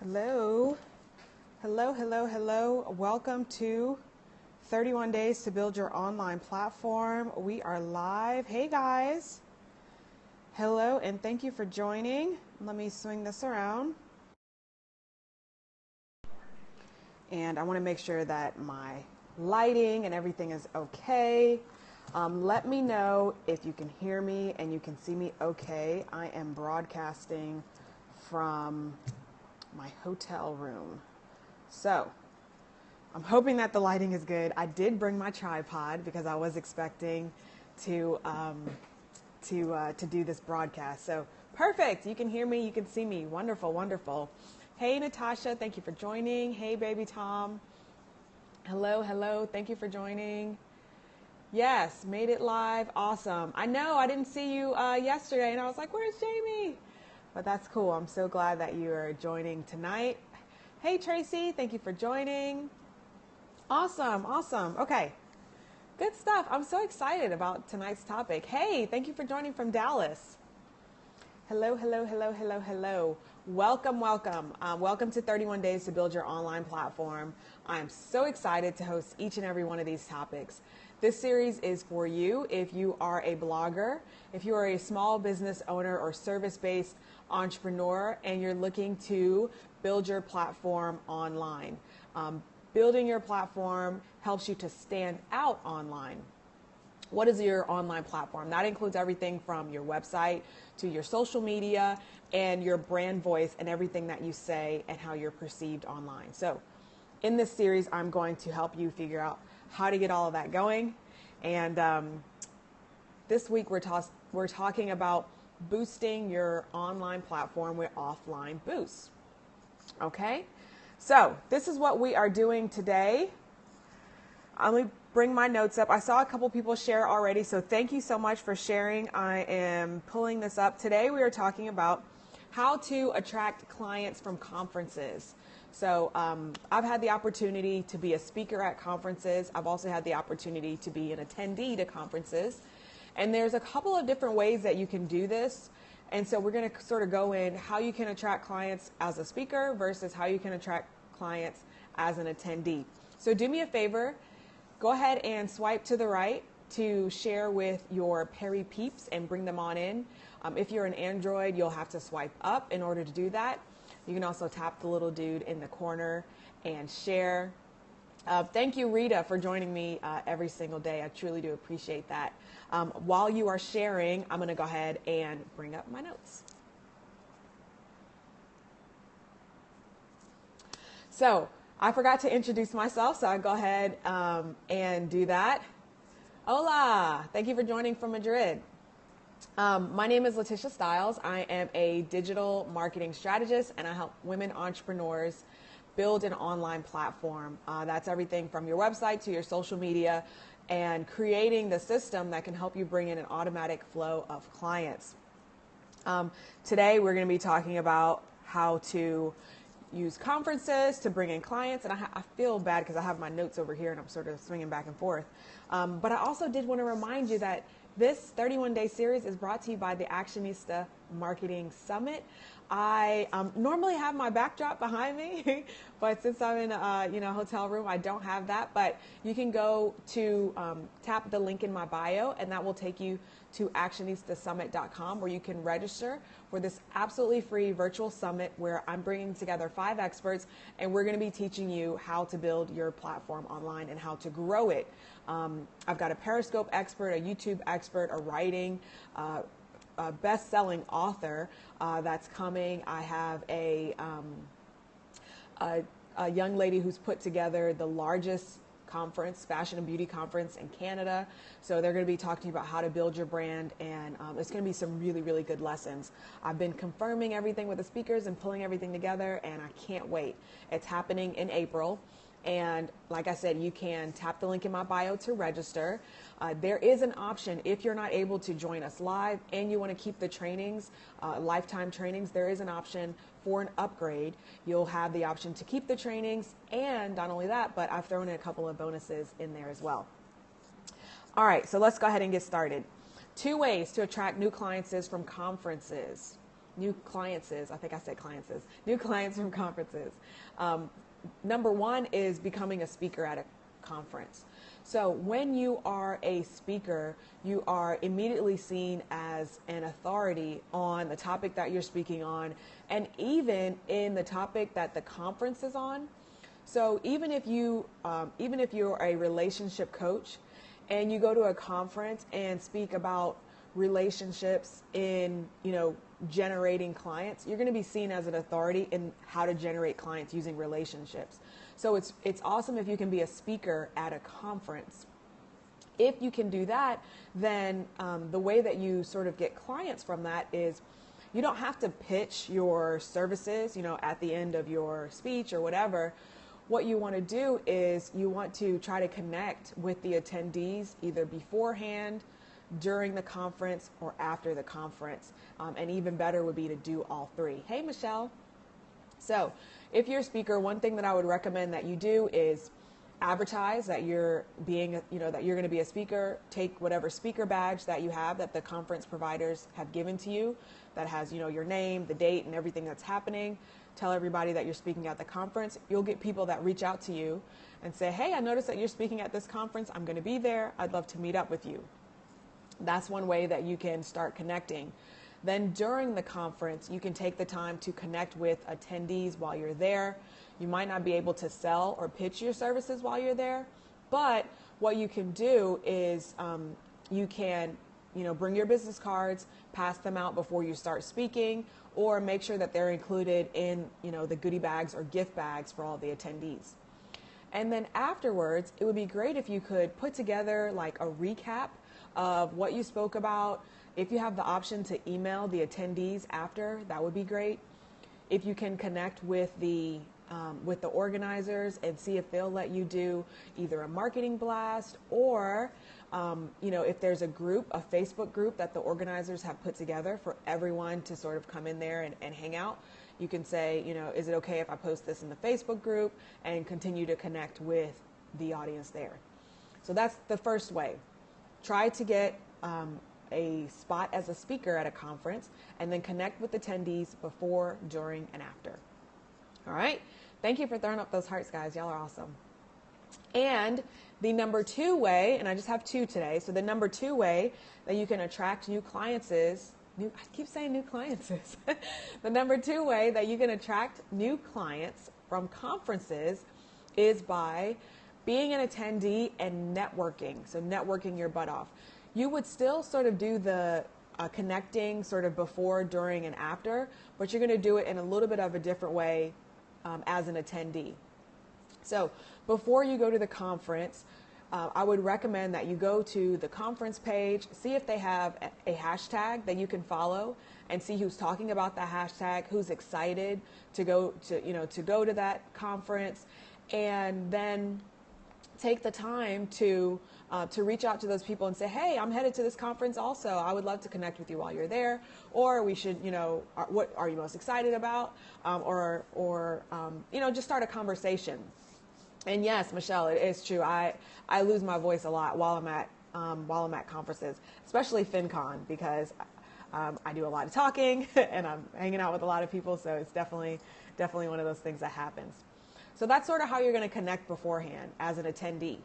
Hello. Hello, hello, hello. Welcome to 31 Days to Build Your Online Platform. We are live. Hey guys. Hello, and thank you for joining. Let me swing this around. And I want to make sure that my lighting and everything is okay. Let me know if you can hear me and you can see me okay. I am broadcasting from my hotel room. So I'm hoping that the lighting is good. I did bring my tripod because I was expecting to do this broadcast. So perfect. You can hear me. You can see me. Wonderful, wonderful. Hey, Natasha. Thank you for joining. Hey, baby Tom. Hello, hello. Thank you for joining. Yes, made it live. Awesome. I know I didn't see you yesterday, and I was like, where's Jamie? But that's cool. I'm so glad that you are joining tonight. Hey, Tracy. Thank you for joining. Awesome. Awesome. Okay. Good stuff. I'm so excited about tonight's topic. Hey, thank you for joining from Dallas. Hello, hello, hello, hello, hello. Welcome, welcome. Welcome to 31 Days to Build Your Online Platform. I'm so excited to host each and every one of these topics. This series is for you if you are a blogger, if you are a small business owner or service-based entrepreneur, and you're looking to build your platform online. Building your platform helps you to stand out online. What is your online platform? That includes everything from your website to your social media and your brand voice and everything that you say and how you're perceived online. So in this series, I'm going to help you figure out how to get all of that going. And this week, we're talking about boosting your online platform with offline boosts. Okay, so this is what we are doing today. Let me bring my notes up. I saw a couple people share already, so thank you so much for sharing. I am pulling this up. Today we are talking about how to attract clients from conferences. So I've had the opportunity to be a speaker at conferences. I've also had the opportunity to be an attendee to conferences. And there's a couple of different ways that you can do this. And so we're going to sort of go in how you can attract clients as a speaker versus how you can attract clients as an attendee. So do me a favor, go ahead and swipe to the right to share with your Peri peeps and bring them on in. If you're an Android, you'll have to swipe up in order to do that. You can also tap the little dude in the corner and share. Thank you, Rita, for joining me every single day. I truly do appreciate that. While you are sharing, I'm going to go ahead and bring up my notes. So I forgot to introduce myself, so I'll go ahead and do that. Hola, thank you for joining from Madrid. My name is LaTisha Styles. I am a digital marketing strategist, and I help women entrepreneurs build an online platform. That's everything from your website to your social media and creating the system that can help you bring in an automatic flow of clients. Today, we're going to be talking about how to use conferences to bring in clients. And I feel bad because I have my notes over here and I'm sort of swinging back and forth. But I also did want to remind you that this 31-day series is brought to you by the Actionista Marketing Summit. I normally have my backdrop behind me, but since I'm in a hotel room, I don't have that. But you can go to tap the link in my bio, and that will take you to actionistaSummit.com, where you can register for this absolutely free virtual summit where I'm bringing together 5 experts, and we're going to be teaching you how to build your platform online and how to grow it. I've got a Periscope expert, a YouTube expert, a writing a best-selling author that's coming. I have a young lady who's put together the largest conference, fashion and beauty conference in Canada. So they're going to be talking to you about how to build your brand, and it's going to be some really, really good lessons. I've been confirming everything with the speakers and pulling everything together, and I can't wait. It's happening in April. And like I said, you can tap the link in my bio to register. There is an option if you're not able to join us live and you want to keep the trainings, lifetime trainings, there is an option for an upgrade. You'll have the option to keep the trainings, and not only that, but I've thrown in a couple of bonuses in there as well. All right, so let's go ahead and get started. 2 ways to attract new clients is from conferences. new clients is, I think I said clients is, new clients from conferences. Number one is becoming a speaker at a conference. So when you are a speaker, you are immediately seen as an authority on the topic that you're speaking on, and even in the topic that the conference is on. So even if you're a relationship coach and you go to a conference and speak about relationships in, generating clients, you're going to be seen as an authority in how to generate clients using relationships. So it's awesome if you can be a speaker at a conference. If you can do that, then the way that you sort of get clients from that is you don't have to pitch your services, at the end of your speech or whatever. What you want to do is you want to try to connect with the attendees either beforehand, during the conference, or after the conference. And even better would be to do all three. Hey, Michelle. So if you're a speaker, one thing that I would recommend that you do is advertise that you're being, that you're going to be a speaker. Take whatever speaker badge that you have that the conference providers have given to you that has, your name, the date, and everything that's happening. Tell everybody that you're speaking at the conference. You'll get people that reach out to you and say, hey, I noticed that you're speaking at this conference. I'm going to be there. I'd love to meet up with you. That's one way that you can start connecting. Then during the conference, you can take the time to connect with attendees while you're there. You might not be able to sell or pitch your services while you're there, but what you can do is you can, bring your business cards, pass them out before you start speaking, or make sure that they're included in, the goodie bags or gift bags for all the attendees. And then afterwards, it would be great if you could put together like a recap of what you spoke about. If you have the option to email the attendees after, that would be great. If you can connect with the organizers and see if they'll let you do either a marketing blast or, if there's a Facebook group that the organizers have put together for everyone to sort of come in there and hang out. You can say, is it okay if I post this in the Facebook group, and continue to connect with the audience there. So that's the first way. Try to get a spot as a speaker at a conference, and then connect with attendees before, during, and after. All right. Thank you for throwing up those hearts, guys. Y'all are awesome. And the number two way, and I just have two today. So the number two way that you can attract new clients is, I keep saying new clients is. The number two way that you can attract new clients from conferences is by being an attendee and networking. So networking your butt off. You would still sort of do the connecting sort of before, during, and after, but you're going to do it in a little bit of a different way as an attendee. So before you go to the conference, I would recommend that you go to the conference page, see if they have a hashtag that you can follow, and see who's talking about that hashtag, who's excited to go to that conference, and then take the time to reach out to those people and say, hey, I'm headed to this conference also. I would love to connect with you while you're there. Or we should, what are you most excited about? Or just start a conversation. And yes, Michelle, it is true. I lose my voice a lot while I'm at conferences, especially FinCon, because I do a lot of talking and I'm hanging out with a lot of people. So it's definitely one of those things that happens. So that's sort of how you're going to connect beforehand as an attendee.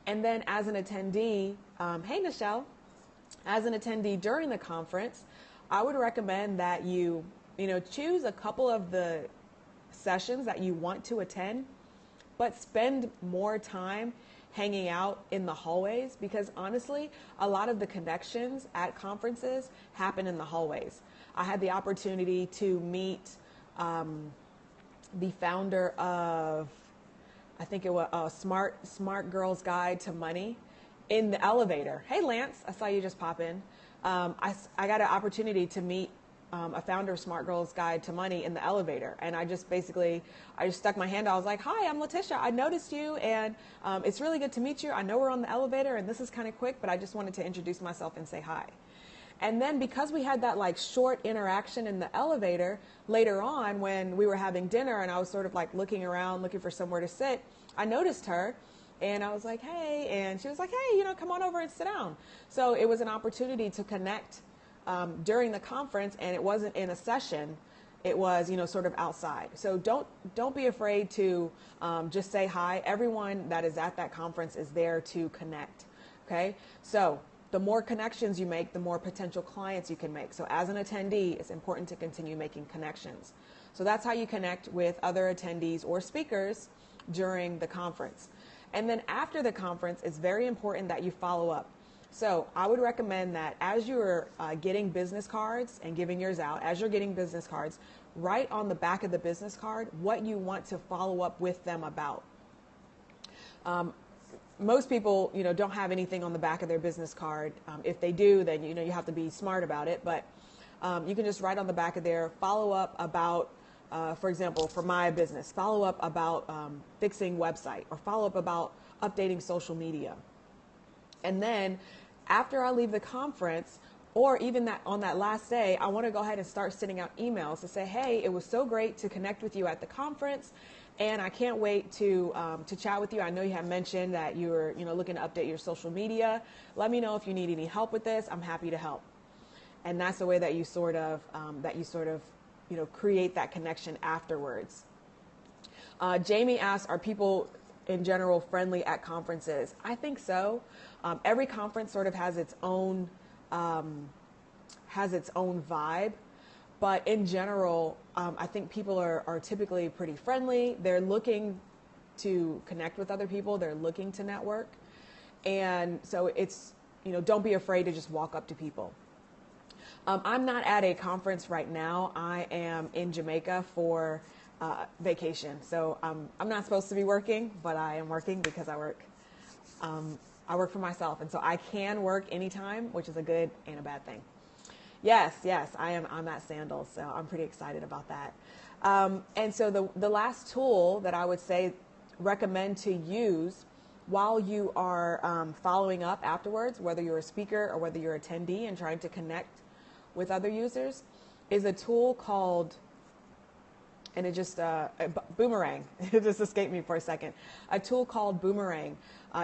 And then as an attendee, hey, Michelle, as an attendee during the conference, I would recommend that you choose a couple of the sessions that you want to attend, but spend more time hanging out in the hallways, because honestly, a lot of the connections at conferences happen in the hallways. I had the opportunity to meet the founder of, I think it was a Smart Girl's Guide to Money, in the elevator. Hey, Lance, I saw you just pop in. I got an opportunity to meet a founder of Smart Girl's Guide to Money in the elevator. And I just stuck my hand out. I was like, hi, I'm LaTisha. I noticed you, and it's really good to meet you. I know we're on the elevator, and this is kind of quick, but I just wanted to introduce myself and say hi. And then because we had that like short interaction in the elevator, later on when we were having dinner and I was sort of like looking around, looking for somewhere to sit, I noticed her and I was like, hey, and she was like, hey, come on over and sit down. So it was an opportunity to connect during the conference, and it wasn't in a session. It was, sort of outside. So don't be afraid to just say hi. Everyone that is at that conference is there to connect. Okay. So the more connections you make, the more potential clients you can make. So as an attendee, it's important to continue making connections. So that's how you connect with other attendees or speakers during the conference. And then after the conference, it's very important that you follow up. So I would recommend that as you're getting business cards and giving yours out, as you're getting business cards, write on the back of the business card what you want to follow up with them about. Most people, don't have anything on the back of their business card. If they do, then, you have to be smart about it. But you can just write on the back of there, follow up about, for example, for my business, follow up about fixing website, or follow up about updating social media. And then after I leave the conference, or even that on that last day, I want to go ahead and start sending out emails to say, hey, it was so great to connect with you at the conference, and I can't wait to chat with you. I know you have mentioned that you were looking to update your social media. Let me know if you need any help with this. I'm happy to help. And that's the way that you sort of create that connection afterwards. Jamie asks, are people in general friendly at conferences? I think so. Every conference sort of has its own vibe, but in general, I think people are typically pretty friendly. They're looking to connect with other people. They're looking to network. And so it's, don't be afraid to just walk up to people. I'm not at a conference right now. I am in Jamaica for vacation. So I'm not supposed to be working, but I am working because I work for myself. And so I can work anytime, which is a good and a bad thing. Yes, I'm at Sandals, so I'm pretty excited about that. And so the last tool that I would recommend to use while you are following up afterwards, whether you're a speaker or whether you're an attendee and trying to connect with other users, is a tool called, and it just, Boomerang. It just escaped me for a second. A tool called Boomerang.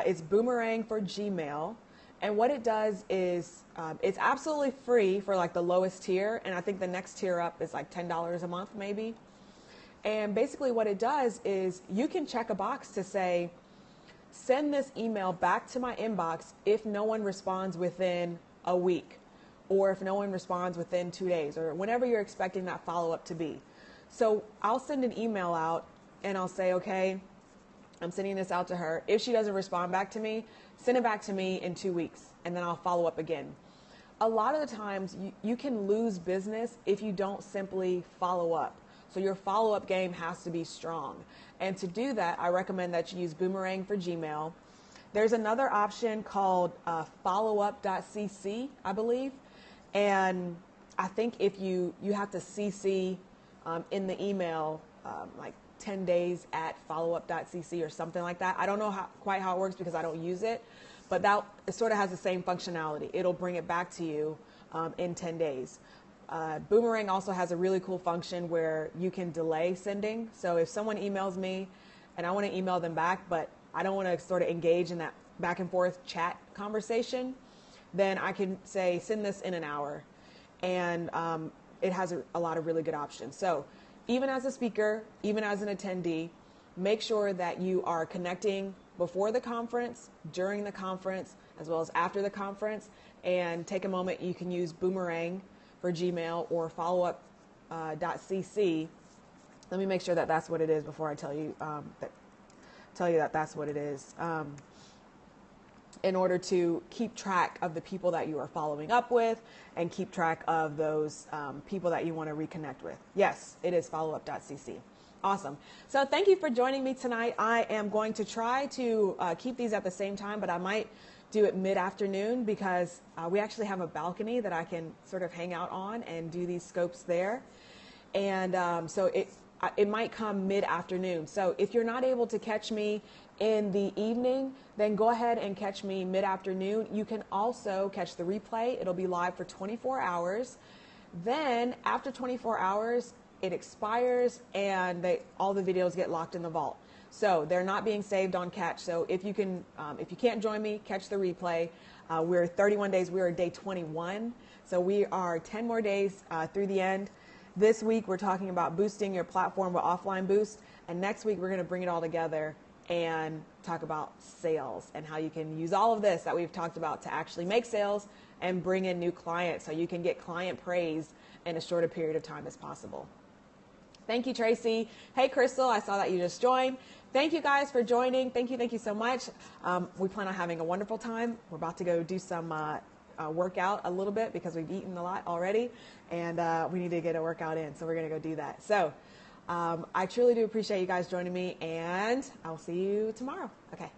It's Boomerang for Gmail. And what it does is, it's absolutely free for like the lowest tier. And I think the next tier up is like $10 a month maybe. And basically what it does is you can check a box to say, send this email back to my inbox if no one responds within a week, or if no one responds within 2 days, or whenever you're expecting that follow-up to be. So I'll send an email out and I'll say, okay, I'm sending this out to her. If she doesn't respond back to me, send it back to me in 2 weeks, and then I'll follow up again. A lot of the times you can lose business if you don't simply follow up. So your follow-up game has to be strong. And to do that, I recommend that you use Boomerang for Gmail. There's another option called followup.cc, I believe. And I think if you have to CC in the email like 10 days at followup.cc or something like that. I don't know quite how it works because I don't use it, but it sort of has the same functionality. It'll bring it back to you in 10 days. Boomerang also has a really cool function where you can delay sending. So if someone emails me and I want to email them back, but I don't want to sort of engage in that back and forth chat conversation, then I can say, send this in an hour. And it has a lot of really good options. So even as a speaker, even as an attendee, make sure that you are connecting before the conference, during the conference, as well as after the conference. And take a moment, you can use Boomerang for Gmail or followup.cc. Let me make sure that that's what it is before I tell you that that's what it is. In order to keep track of the people that you are following up with and keep track of those people that you want to reconnect with. Yes, it is followup.cc. Awesome. So thank you for joining me tonight. I am going to try to keep these at the same time, but I might do it mid-afternoon because we actually have a balcony that I can sort of hang out on and do these scopes there. And so it might come mid-afternoon. So if you're not able to catch me in the evening, then go ahead and catch me mid-afternoon. You can also catch the replay. It'll be live for 24 hours. Then after 24 hours, it expires and all the videos get locked in the vault. So they're not being saved on catch. So if you can't join me, catch the replay. We're 31 days. We're day 21. So we are 10 more days through the end. This week we're talking about boosting your platform with offline boost. And next week we're going to bring it all together and talk about sales and how you can use all of this that we've talked about to actually make sales and bring in new clients so you can get client praise in as short a period of time as possible. Thank you, Tracy. Hey, Crystal, I saw that you just joined. Thank you guys for joining. Thank you so much. We plan on having a wonderful time. We're about to go do some workout a little bit because we've eaten a lot already, and we need to get a workout in, so we're going to go do that. So I truly do appreciate you guys joining me, and I'll see you tomorrow. Okay.